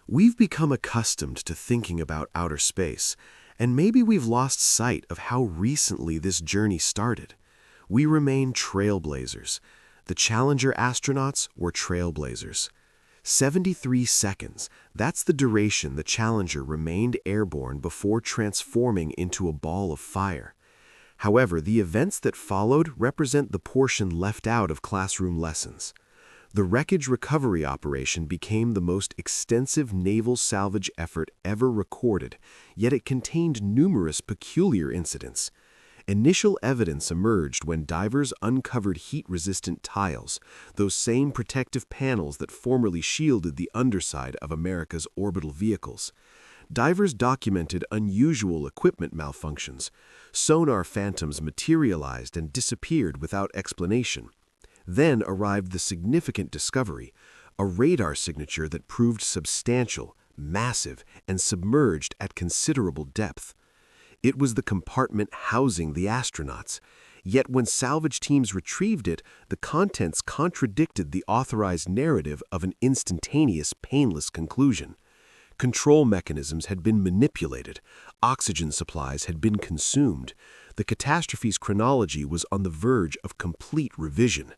We've become accustomed to thinking about outer space, and maybe we've lost sight of how recently this journey started. We remain trailblazers. The Challenger astronauts were trailblazers. 73 seconds, that's the duration the Challenger remained airborne before transforming into a ball of fire. However, the events that followed represent the portion left out of classroom lessons. The wreckage recovery operation became the most extensive naval salvage effort ever recorded, yet it contained numerous peculiar incidents. Initial evidence emerged when divers uncovered heat-resistant tiles, those same protective panels that formerly shielded the underside of America's orbital vehicles. Divers documented unusual equipment malfunctions. Sonar phantoms materialized and disappeared without explanation. Then arrived the significant discovery, a radar signature that proved substantial, massive, and submerged at considerable depth. It was the compartment housing the astronauts. Yet when salvage teams retrieved it, the contents contradicted the authorized narrative of an instantaneous, painless conclusion. Control mechanisms had been manipulated. Oxygen supplies had been consumed. The catastrophe's chronology was on the verge of complete revision.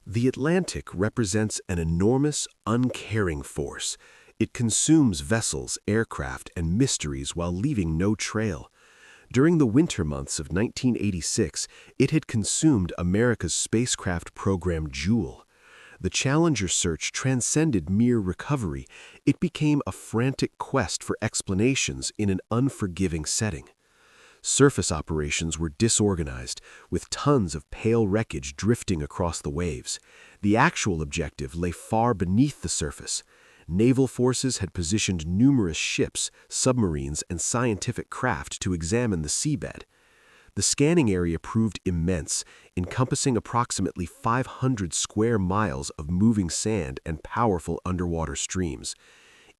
The Atlantic represents an enormous, uncaring force. It consumes vessels, aircraft, and mysteries while leaving no trail. During the winter months of 1986, it had consumed America's spacecraft program Jewel. The Challenger search transcended mere recovery. It became a frantic quest for explanations in an unforgiving setting. Surface operations were disorganized, with tons of pale wreckage drifting across the waves. The actual objective lay far beneath the surface. Naval forces had positioned numerous ships, submarines, and scientific craft to examine the seabed. The scanning area proved immense, encompassing approximately 500 square miles of moving sand and powerful underwater streams.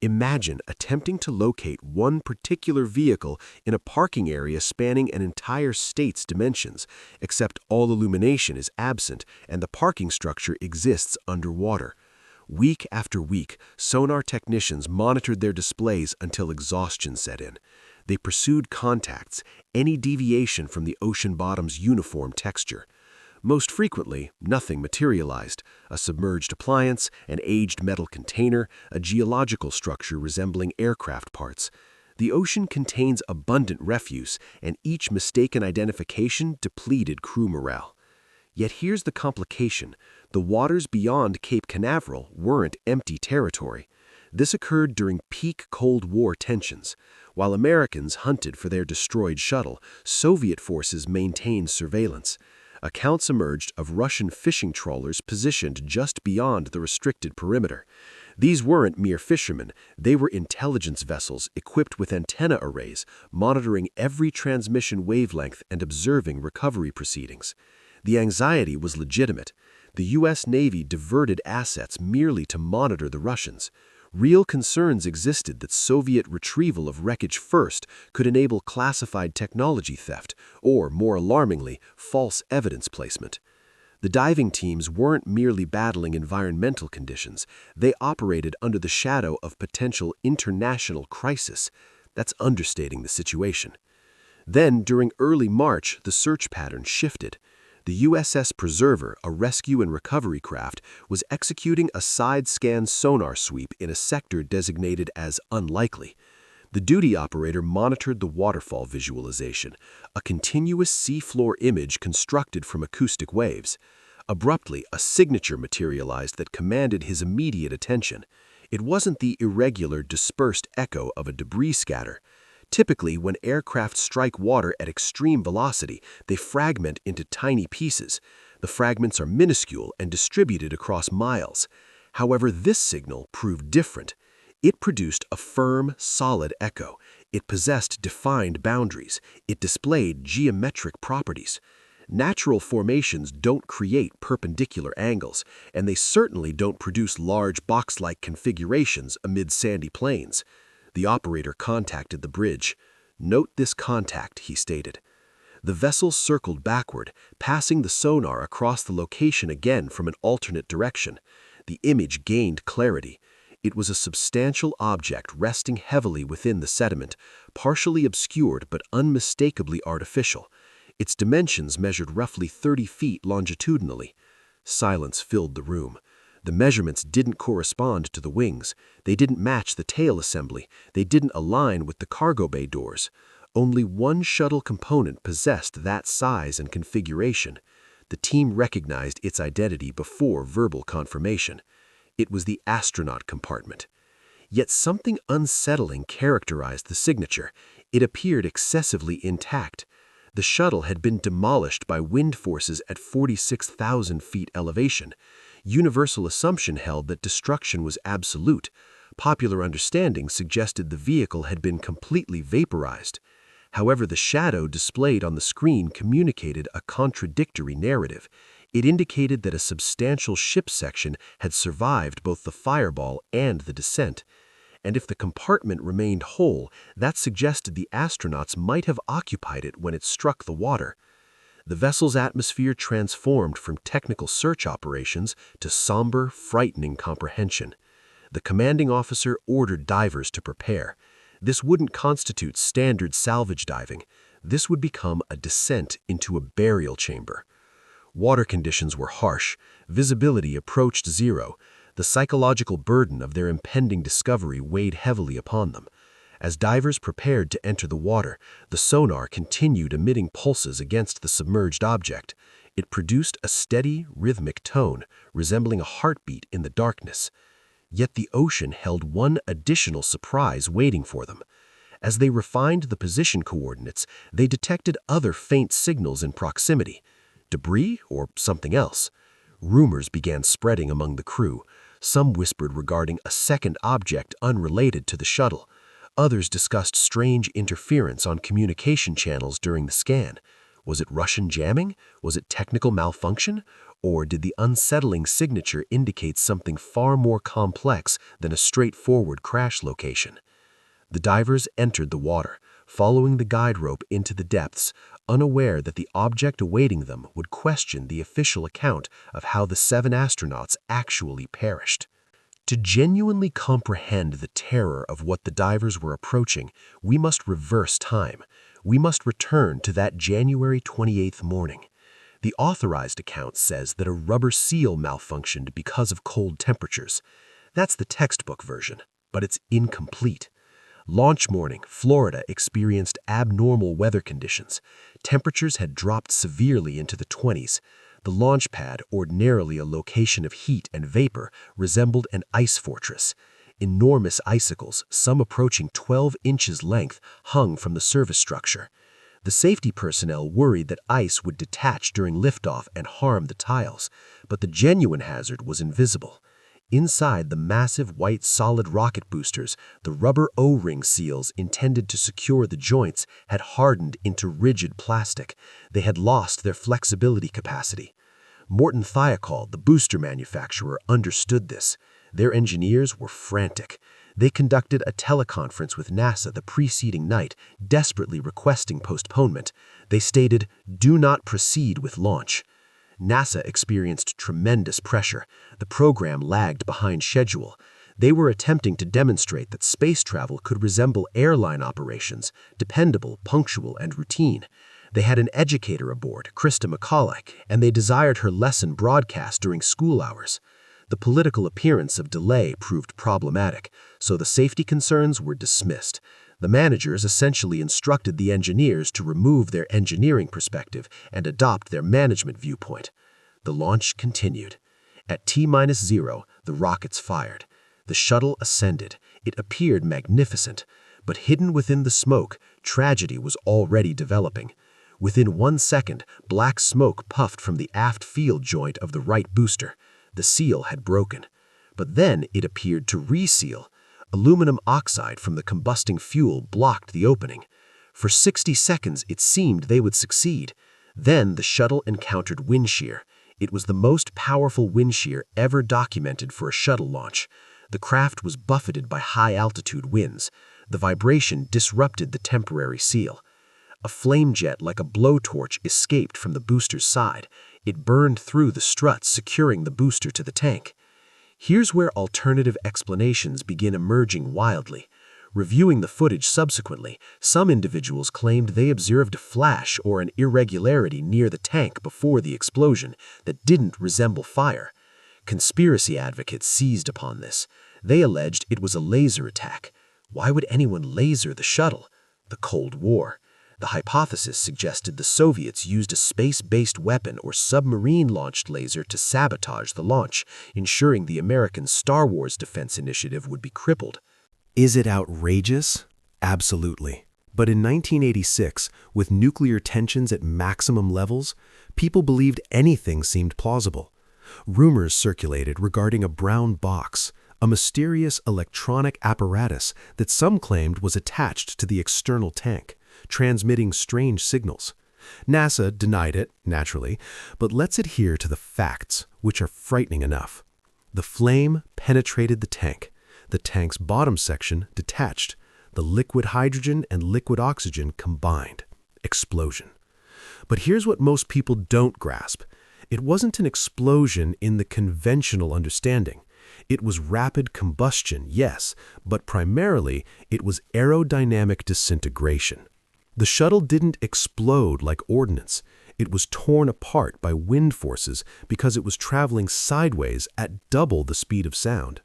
Imagine attempting to locate one particular vehicle in a parking area spanning an entire state's dimensions, except all illumination is absent and the parking structure exists underwater. Week after week, sonar technicians monitored their displays until exhaustion set in. They pursued contacts, any deviation from the ocean bottom's uniform texture. Most frequently, nothing materialized: a submerged appliance, an aged metal container, a geological structure resembling aircraft parts. The ocean contains abundant refuse, and each mistaken identification depleted crew morale. Yet here's the complication: the waters beyond Cape Canaveral weren't empty territory. This occurred during peak Cold War tensions. While Americans hunted for their destroyed shuttle, Soviet forces maintained surveillance. Accounts emerged of Russian fishing trawlers positioned just beyond the restricted perimeter. These weren't mere fishermen, they were intelligence vessels equipped with antenna arrays, monitoring every transmission wavelength and observing recovery proceedings. The anxiety was legitimate. The U.S. Navy diverted assets merely to monitor the Russians. Real concerns existed that Soviet retrieval of wreckage first could enable classified technology theft, or, more alarmingly, false evidence placement. The diving teams weren't merely battling environmental conditions, they operated under the shadow of potential international crisis. That's understating the situation. Then, during early March, the search pattern shifted. The USS Preserver, a rescue and recovery craft, was executing a side-scan sonar sweep in a sector designated as unlikely. The duty operator monitored the waterfall visualization, a continuous seafloor image constructed from acoustic waves. Abruptly, a signature materialized that commanded his immediate attention. It wasn't the irregular, dispersed echo of a debris scatter. Typically, when aircraft strike water at extreme velocity, they fragment into tiny pieces. The fragments are minuscule and distributed across miles. However, this signal proved different. It produced a firm, solid echo. It possessed defined boundaries. It displayed geometric properties. Natural formations don't create perpendicular angles, and they certainly don't produce large box-like configurations amid sandy plains. The operator contacted the bridge. "Note this contact," he stated. The vessel circled backward, passing the sonar across the location again from an alternate direction. The image gained clarity. It was a substantial object resting heavily within the sediment, partially obscured but unmistakably artificial. Its dimensions measured roughly 30 feet longitudinally. Silence filled the room. The measurements didn't correspond to the wings. They didn't match the tail assembly. They didn't align with the cargo bay doors. Only one shuttle component possessed that size and configuration. The team recognized its identity before verbal confirmation. It was the astronaut compartment. Yet something unsettling characterized the signature. It appeared excessively intact. The shuttle had been demolished by wind forces at 46,000 feet elevation. Universal assumption held that destruction was absolute. Popular understanding suggested the vehicle had been completely vaporized. However, the shadow displayed on the screen communicated a contradictory narrative. It indicated that a substantial ship section had survived both the fireball and the descent. And if the compartment remained whole, that suggested the astronauts might have occupied it when it struck the water. The vessel's atmosphere transformed from technical search operations to somber, frightening comprehension. The commanding officer ordered divers to prepare. This wouldn't constitute standard salvage diving. This would become a descent into a burial chamber. Water conditions were harsh. Visibility approached zero. The psychological burden of their impending discovery weighed heavily upon them. As divers prepared to enter the water, the sonar continued emitting pulses against the submerged object. It produced a steady, rhythmic tone, resembling a heartbeat in the darkness. Yet the ocean held one additional surprise waiting for them. As they refined the position coordinates, they detected other faint signals in proximity. Debris or something else. Rumors began spreading among the crew. Some whispered regarding a second object unrelated to the shuttle. Others discussed strange interference on communication channels during the scan. Was it Russian jamming? Was it technical malfunction? Or did the unsettling signature indicate something far more complex than a straightforward crash location? The divers entered the water, following the guide rope into the depths, unaware that the object awaiting them would question the official account of how the 7 astronauts actually perished. To genuinely comprehend the terror of what the divers were approaching, we must reverse time. We must return to that January 28th morning. The authorized account says that a rubber seal malfunctioned because of cold temperatures. That's the textbook version, but it's incomplete. Launch morning, Florida experienced abnormal weather conditions. Temperatures had dropped severely into the 20s. The launch pad, ordinarily a location of heat and vapor, resembled an ice fortress. Enormous icicles, some approaching 12 inches length, hung from the service structure. The safety personnel worried that ice would detach during liftoff and harm the tiles, but the genuine hazard was invisible. Inside the massive white solid rocket boosters, the rubber O-ring seals intended to secure the joints had hardened into rigid plastic. They had lost their flexibility capacity. Morton Thiokol, the booster manufacturer, understood this. Their engineers were frantic. They conducted a teleconference with NASA the preceding night, desperately requesting postponement. They stated, "Do not proceed with launch." NASA experienced tremendous pressure. The program lagged behind schedule. They were attempting to demonstrate that space travel could resemble airline operations, dependable, punctual, and routine. They had an educator aboard, Krista McCulloch, and they desired her lesson broadcast during school hours. The political appearance of delay proved problematic, so the safety concerns were dismissed. The managers essentially instructed the engineers to remove their engineering perspective and adopt their management viewpoint. The launch continued. At T-0, the rockets fired. The shuttle ascended. It appeared magnificent, but hidden within the smoke, tragedy was already developing. Within 1 second, black smoke puffed from the aft field joint of the right booster. The seal had broken. But then it appeared to reseal. Aluminum oxide from the combusting fuel blocked the opening. For 60 seconds, it seemed they would succeed. Then the shuttle encountered wind shear. It was the most powerful wind shear ever documented for a shuttle launch. The craft was buffeted by high-altitude winds. The vibration disrupted the temporary seal. A flame jet like a blowtorch escaped from the booster's side. It burned through the struts securing the booster to the tank. Here's where alternative explanations begin emerging wildly. Reviewing the footage subsequently, some individuals claimed they observed a flash or an irregularity near the tank before the explosion that didn't resemble fire. Conspiracy advocates seized upon this. They alleged it was a laser attack. Why would anyone laser the shuttle? The Cold War. The hypothesis suggested the Soviets used a space-based weapon or submarine-launched laser to sabotage the launch, ensuring the American Star Wars defense initiative would be crippled. Is it outrageous? Absolutely. But in 1986, with nuclear tensions at maximum levels, people believed anything seemed plausible. Rumors circulated regarding a brown box, a mysterious electronic apparatus that some claimed was attached to the external tank, transmitting strange signals. NASA denied it, naturally, but let's adhere to the facts, which are frightening enough. The flame penetrated the tank. The tank's bottom section detached. The liquid hydrogen and liquid oxygen combined. Explosion. But here's what most people don't grasp. It wasn't an explosion in the conventional understanding. It was rapid combustion, yes, but primarily it was aerodynamic disintegration. The shuttle didn't explode like ordnance. It was torn apart by wind forces because it was traveling sideways at double the speed of sound.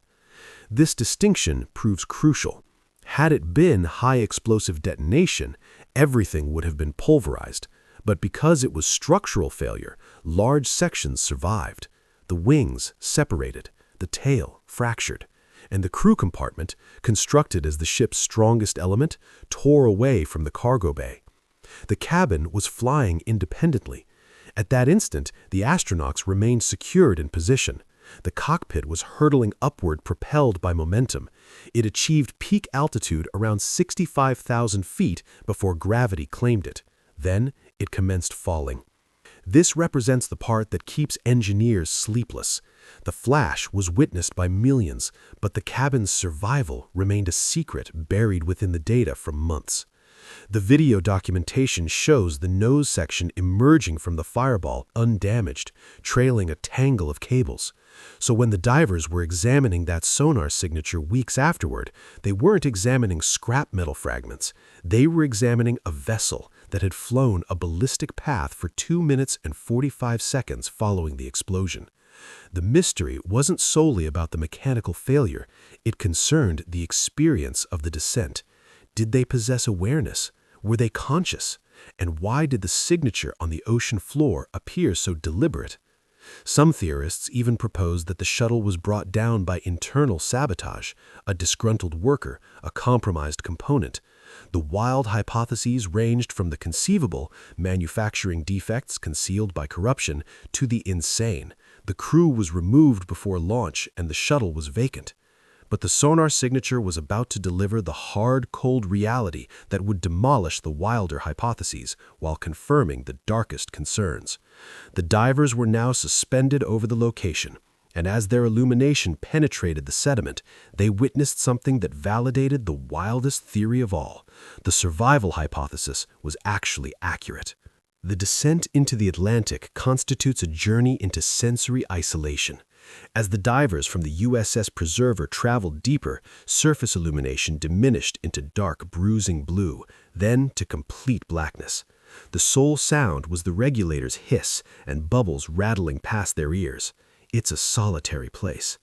This distinction proves crucial. Had it been high explosive detonation, everything would have been pulverized. But because it was structural failure, large sections survived. The wings separated, the tail fractured, and the crew compartment, constructed as the ship's strongest element, tore away from the cargo bay. The cabin was flying independently. At that instant, the astronauts remained secured in position. The cockpit was hurtling upward, propelled by momentum. It achieved peak altitude around 65,000 feet before gravity claimed it. Then it commenced falling. This represents the part that keeps engineers sleepless. The flash was witnessed by millions, but the cabin's survival remained a secret buried within the data for months. The video documentation shows the nose section emerging from the fireball undamaged, trailing a tangle of cables. So when the divers were examining that sonar signature weeks afterward, they weren't examining scrap metal fragments. They were examining a vessel that had flown a ballistic path for 2 minutes and 45 seconds following the explosion. The mystery wasn't solely about the mechanical failure. It concerned the experience of the descent. Did they possess awareness? Were they conscious? And why did the signature on the ocean floor appear so deliberate? Some theorists even proposed that the shuttle was brought down by internal sabotage, a disgruntled worker, a compromised component. The wild hypotheses ranged from the conceivable, manufacturing defects concealed by corruption, to the insane. The crew was removed before launch and the shuttle was vacant. But the sonar signature was about to deliver the hard, cold reality that would demolish the wilder hypotheses while confirming the darkest concerns. The divers were now suspended over the location, and as their illumination penetrated the sediment, they witnessed something that validated the wildest theory of all. The survival hypothesis was actually accurate. The descent into the Atlantic constitutes a journey into sensory isolation. As the divers from the USS Preserver traveled deeper, surface illumination diminished into dark, bruising blue, then to complete blackness. The sole sound was the regulator's hiss and bubbles rattling past their ears. It's a solitary place.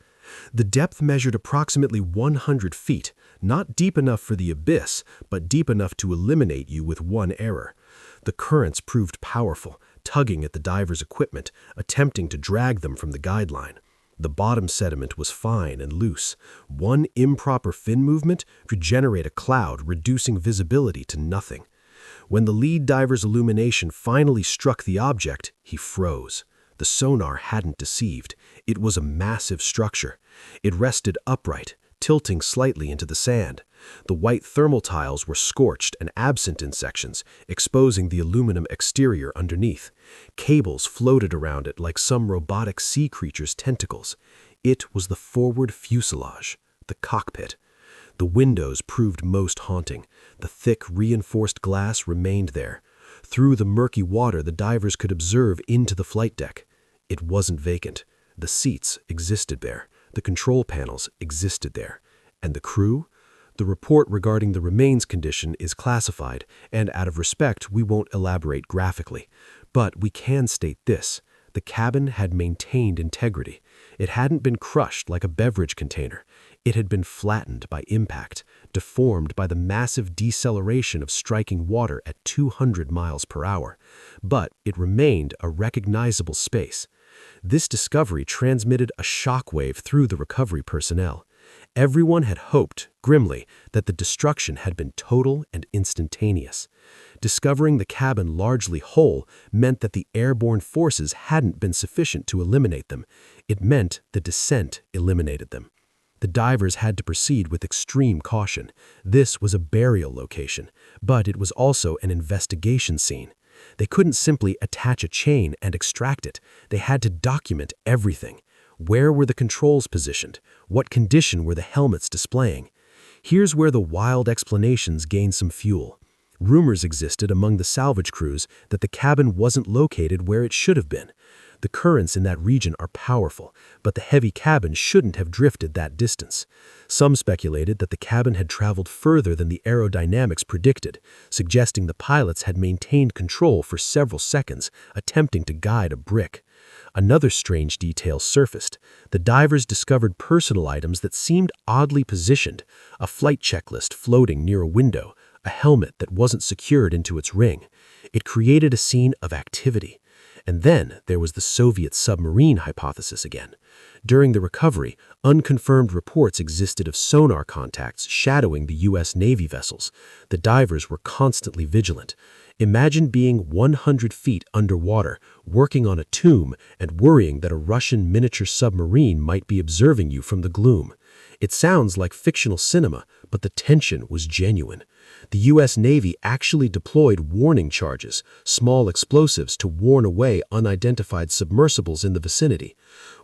The depth measured approximately 100 feet, not deep enough for the abyss, but deep enough to eliminate you with one error. The currents proved powerful, tugging at the divers' equipment, attempting to drag them from the guideline. The bottom sediment was fine and loose. One improper fin movement could generate a cloud, reducing visibility to nothing. When the lead diver's illumination finally struck the object, he froze. The sonar hadn't deceived. It was a massive structure. It rested upright, tilting slightly into the sand. The white thermal tiles were scorched and absent in sections, exposing the aluminum exterior underneath. Cables floated around it like some robotic sea creature's tentacles. It was the forward fuselage, the cockpit. The windows proved most haunting. The thick, reinforced glass remained there. Through the murky water, the divers could observe into the flight deck. It wasn't vacant. The seats existed there. The control panels existed there. And the crew? The report regarding the remains condition is classified, and out of respect, we won't elaborate graphically. But we can state this. The cabin had maintained integrity. It hadn't been crushed like a beverage container. It had been flattened by impact, deformed by the massive deceleration of striking water at 200 miles per hour. But it remained a recognizable space. This discovery transmitted a shockwave through the recovery personnel. Everyone had hoped, grimly, that the destruction had been total and instantaneous. Discovering the cabin largely whole meant that the airborne forces hadn't been sufficient to eliminate them. It meant the descent eliminated them. The divers had to proceed with extreme caution. This was a burial location, but it was also an investigation scene. They couldn't simply attach a chain and extract it. They had to document everything. Where were the controls positioned? What condition were the helmets displaying? Here's where the wild explanations gain some fuel. Rumors existed among the salvage crews that the cabin wasn't located where it should have been. The currents in that region are powerful, but the heavy cabin shouldn't have drifted that distance. Some speculated that the cabin had traveled further than the aerodynamics predicted, suggesting the pilots had maintained control for several seconds, attempting to guide a brick. Another strange detail surfaced. The divers discovered personal items that seemed oddly positioned, a flight checklist floating near a window, a helmet that wasn't secured into its ring. It created a scene of activity. And then there was the Soviet submarine hypothesis again. During the recovery, unconfirmed reports existed of sonar contacts shadowing the U.S. Navy vessels. The divers were constantly vigilant. Imagine being 100 feet underwater, working on a tomb, and worrying that a Russian miniature submarine might be observing you from the gloom. It sounds like fictional cinema, but the tension was genuine. The U.S. Navy actually deployed warning charges, small explosives to warn away unidentified submersibles in the vicinity.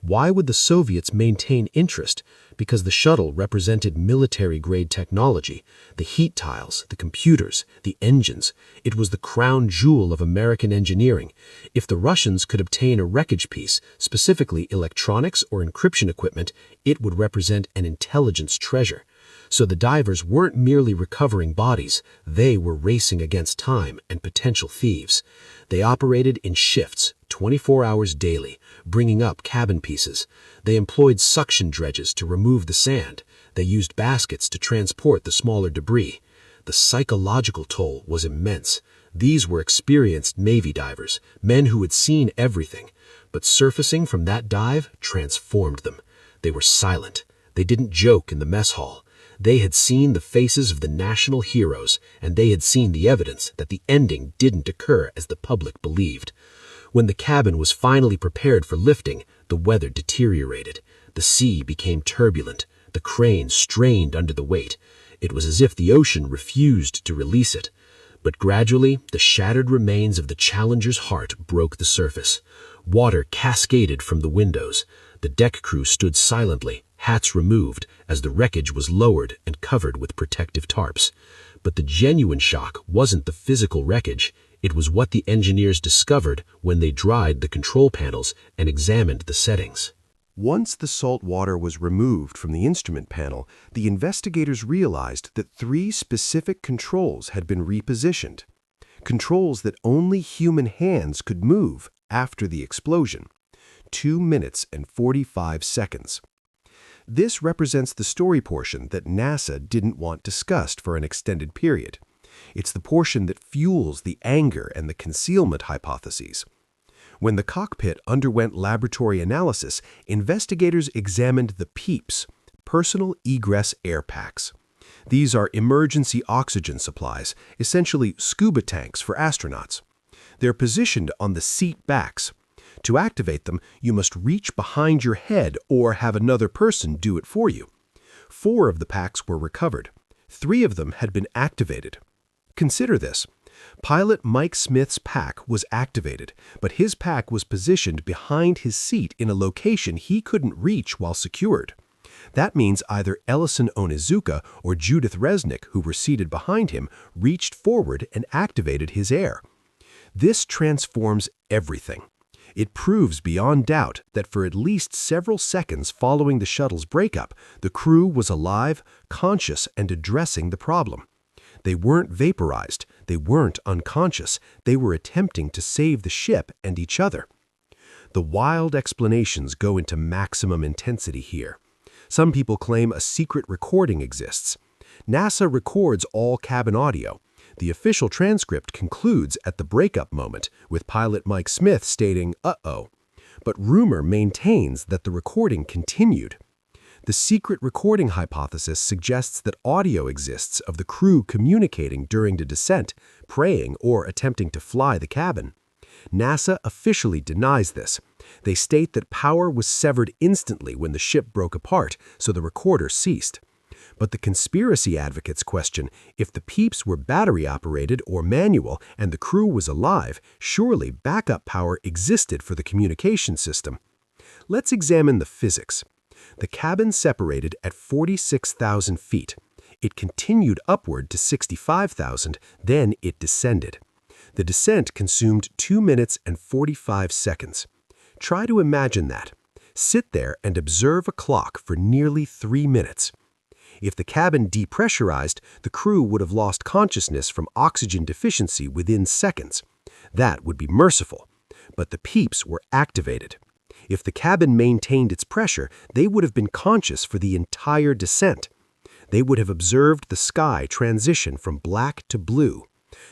Why would the Soviets maintain interest? Because the shuttle represented military-grade technology, the heat tiles, the computers, the engines. It was the crown jewel of American engineering. If the Russians could obtain a wreckage piece, specifically electronics or encryption equipment, it would represent an intelligence treasure. So the divers weren't merely recovering bodies, they were racing against time and potential thieves. They operated in shifts, 24 hours daily, bringing up cabin pieces. They employed suction dredges to remove the sand. They used baskets to transport the smaller debris. The psychological toll was immense. These were experienced Navy divers, men who had seen everything. But surfacing from that dive transformed them. They were silent. They didn't joke in the mess hall. They had seen the faces of the national heroes, and they had seen the evidence that the ending didn't occur as the public believed. When the cabin was finally prepared for lifting, the weather deteriorated. The sea became turbulent. The crane strained under the weight. It was as if the ocean refused to release it. But gradually, the shattered remains of the Challenger's heart broke the surface. Water cascaded from the windows. The deck crew stood silently, hats removed, as the wreckage was lowered and covered with protective tarps. But the genuine shock wasn't the physical wreckage. It was what the engineers discovered when they dried the control panels and examined the settings. Once the salt water was removed from the instrument panel, the investigators realized that 3 specific controls had been repositioned. Controls that only human hands could move after the explosion. 2 minutes and 45 seconds. This represents the story portion that NASA didn't want discussed for an extended period. It's the portion that fuels the anger and the concealment hypotheses. When the cockpit underwent laboratory analysis, investigators examined the PEEPs, personal egress air packs. These are emergency oxygen supplies, essentially scuba tanks for astronauts. They're positioned on the seat backs. To activate them, you must reach behind your head or have another person do it for you. 4 of the packs were recovered. 3 of them had been activated. Consider this. Pilot Mike Smith's pack was activated, but his pack was positioned behind his seat in a location he couldn't reach while secured. That means either Ellison Onizuka or Judith Resnick, who were seated behind him, reached forward and activated his air. This transforms everything. It proves beyond doubt that for at least several seconds following the shuttle's breakup, the crew was alive, conscious, and addressing the problem. They weren't vaporized, they weren't unconscious, they were attempting to save the ship and each other. The wild explanations go into maximum intensity here. Some people claim a secret recording exists. NASA records all cabin audio. The official transcript concludes at the breakup moment, with pilot Mike Smith stating, "Uh-oh." But rumor maintains that the recording continued. The secret recording hypothesis suggests that audio exists of the crew communicating during the descent, praying, or attempting to fly the cabin. NASA officially denies this. They state that power was severed instantly when the ship broke apart, so the recorder ceased. But the conspiracy advocates question, if the peeps were battery-operated or manual and the crew was alive, surely backup power existed for the communication system. Let's examine the physics. The cabin separated at 46,000 feet. It continued upward to 65,000, then it descended. The descent consumed 2 minutes and 45 seconds. Try to imagine that. Sit there and observe a clock for nearly 3 minutes. If the cabin depressurized, the crew would have lost consciousness from oxygen deficiency within seconds. That would be merciful. But the peeps were activated. If the cabin maintained its pressure, they would have been conscious for the entire descent. They would have observed the sky transition from black to blue.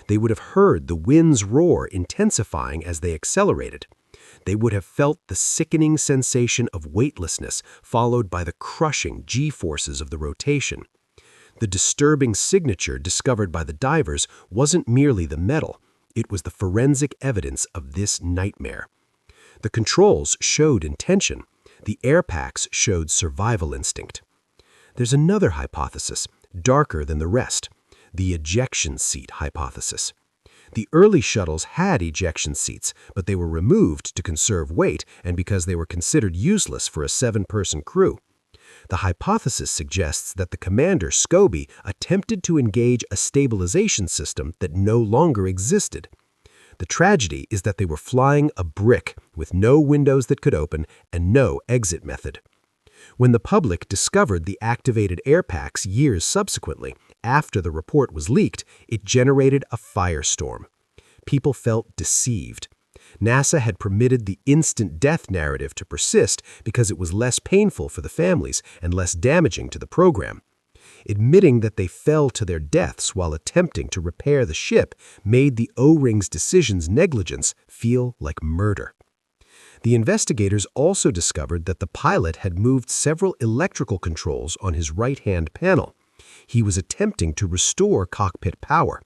They would have heard the winds roar, intensifying as they accelerated. They would have felt the sickening sensation of weightlessness, followed by the crushing G-forces of the rotation. The disturbing signature discovered by the divers wasn't merely the metal, it was the forensic evidence of this nightmare. The controls showed intention. The air packs showed survival instinct. There's another hypothesis, darker than the rest, the ejection seat hypothesis. The early shuttles had ejection seats, but they were removed to conserve weight and because they were considered useless for a 7-person crew. The hypothesis suggests that the commander, Scobie, attempted to engage a stabilization system that no longer existed. The tragedy is that they were flying a brick with no windows that could open and no exit method. When the public discovered the activated air packs years subsequently, after the report was leaked, it generated a firestorm. People felt deceived. NASA had permitted the instant death narrative to persist because it was less painful for the families and less damaging to the program. Admitting that they fell to their deaths while attempting to repair the ship made the O-Ring's decision's negligence feel like murder. The investigators also discovered that the pilot had moved several electrical controls on his right-hand panel. He was attempting to restore cockpit power.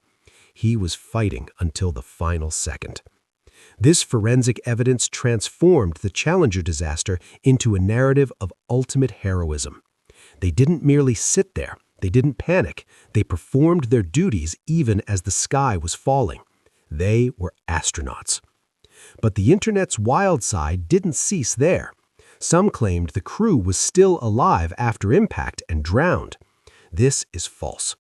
He was fighting until the final second. This forensic evidence transformed the Challenger disaster into a narrative of ultimate heroism. They didn't merely sit there. They didn't panic. They performed their duties even as the sky was falling. They were astronauts. But the internet's wild side didn't cease there. Some claimed the crew was still alive after impact and drowned. This is false.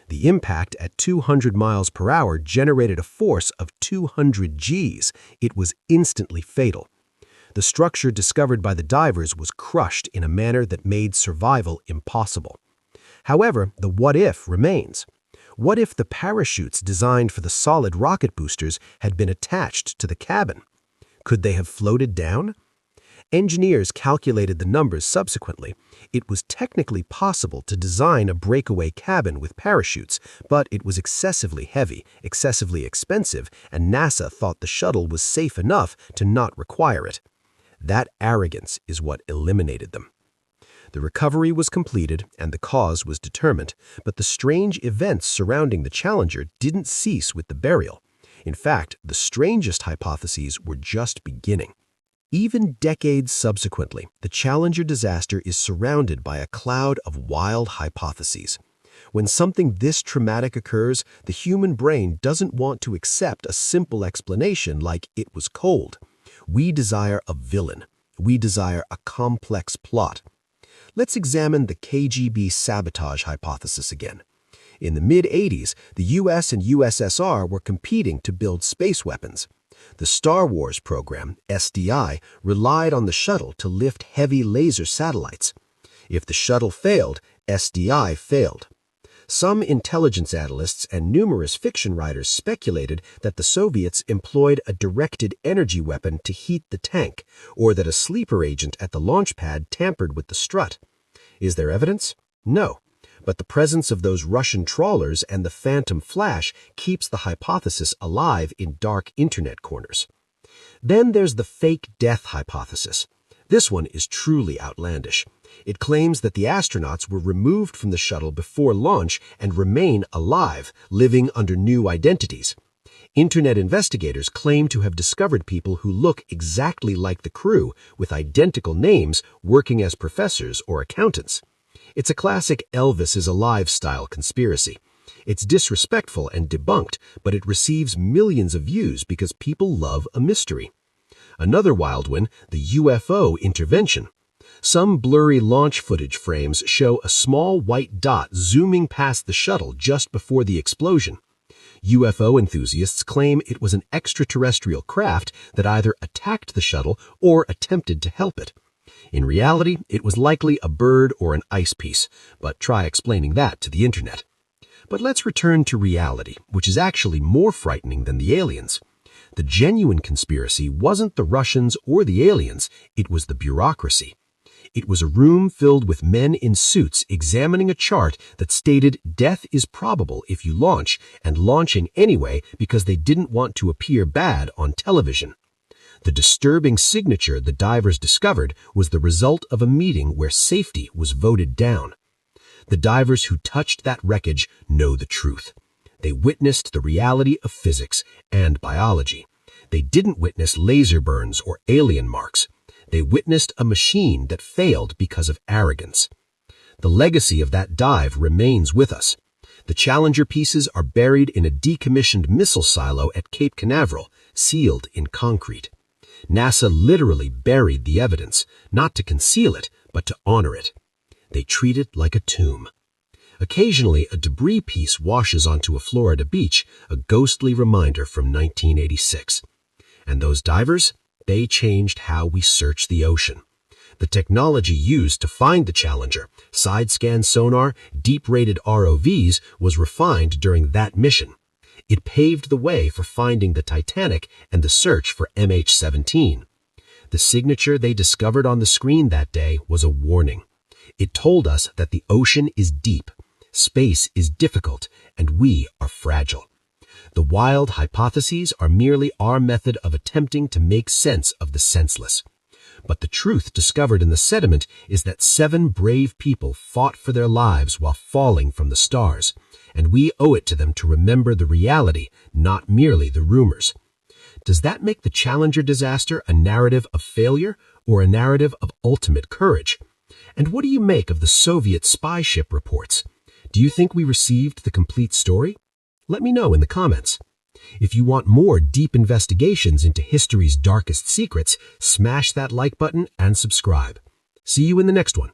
The impact at 200 miles per hour generated a force of 200 Gs. It was instantly fatal. The structure discovered by the divers was crushed in a manner that made survival impossible. However, the what-if remains. What if the parachutes designed for the solid rocket boosters had been attached to the cabin? Could they have floated down? Engineers calculated the numbers subsequently. It was technically possible to design a breakaway cabin with parachutes, but it was excessively heavy, excessively expensive, and NASA thought the shuttle was safe enough to not require it. That arrogance is what eliminated them. The recovery was completed and the cause was determined, but the strange events surrounding the Challenger didn't cease with the burial. In fact, the strangest hypotheses were just beginning. Even decades subsequently, the Challenger disaster is surrounded by a cloud of wild hypotheses. When something this traumatic occurs, the human brain doesn't want to accept a simple explanation like it was cold. We desire a villain. We desire a complex plot. Let's examine the KGB sabotage hypothesis again. In the mid-80s, the US and USSR were competing to build space weapons. The Star Wars program, SDI, relied on the shuttle to lift heavy laser satellites. If the shuttle failed, SDI failed. Some intelligence analysts and numerous fiction writers speculated that the Soviets employed a directed energy weapon to heat the tank, or that a sleeper agent at the launch pad tampered with the strut. Is there evidence? No. But the presence of those Russian trawlers and the phantom flash keeps the hypothesis alive in dark internet corners. Then there's the fake death hypothesis. This one is truly outlandish. It claims that the astronauts were removed from the shuttle before launch and remain alive, living under new identities. Internet investigators claim to have discovered people who look exactly like the crew, with identical names, working as professors or accountants. It's a classic Elvis is alive style conspiracy. It's disrespectful and debunked, but it receives millions of views because people love a mystery. Another wild one, the UFO intervention. Some blurry launch footage frames show a small white dot zooming past the shuttle just before the explosion. UFO enthusiasts claim it was an extraterrestrial craft that either attacked the shuttle or attempted to help it. In reality, it was likely a bird or an ice piece, but try explaining that to the internet. But let's return to reality, which is actually more frightening than the aliens. The genuine conspiracy wasn't the Russians or the aliens, it was the bureaucracy. It was a room filled with men in suits examining a chart that stated death is probable if you launch, and launching anyway because they didn't want to appear bad on television. The disturbing signature the divers discovered was the result of a meeting where safety was voted down. The divers who touched that wreckage know the truth. They witnessed the reality of physics and biology. They didn't witness laser burns or alien marks. They witnessed a machine that failed because of arrogance. The legacy of that dive remains with us. The Challenger pieces are buried in a decommissioned missile silo at Cape Canaveral, sealed in concrete. NASA literally buried the evidence, not to conceal it, but to honor it. They treat it like a tomb. Occasionally, a debris piece washes onto a Florida beach, a ghostly reminder from 1986. And those divers? They changed how we search the ocean. The technology used to find the Challenger, side-scan sonar, deep-rated ROVs, was refined during that mission. It paved the way for finding the Titanic and the search for MH17. The signature they discovered on the screen that day was a warning. It told us that the ocean is deep, space is difficult, and we are fragile. The wild hypotheses are merely our method of attempting to make sense of the senseless. But the truth discovered in the sediment is that 7 brave people fought for their lives while falling from the stars, and we owe it to them to remember the reality, not merely the rumors. Does that make the Challenger disaster a narrative of failure or a narrative of ultimate courage? And what do you make of the Soviet spy ship reports? Do you think we received the complete story? Let me know in the comments. If you want more deep investigations into history's darkest secrets, smash that like button and subscribe. See you in the next one.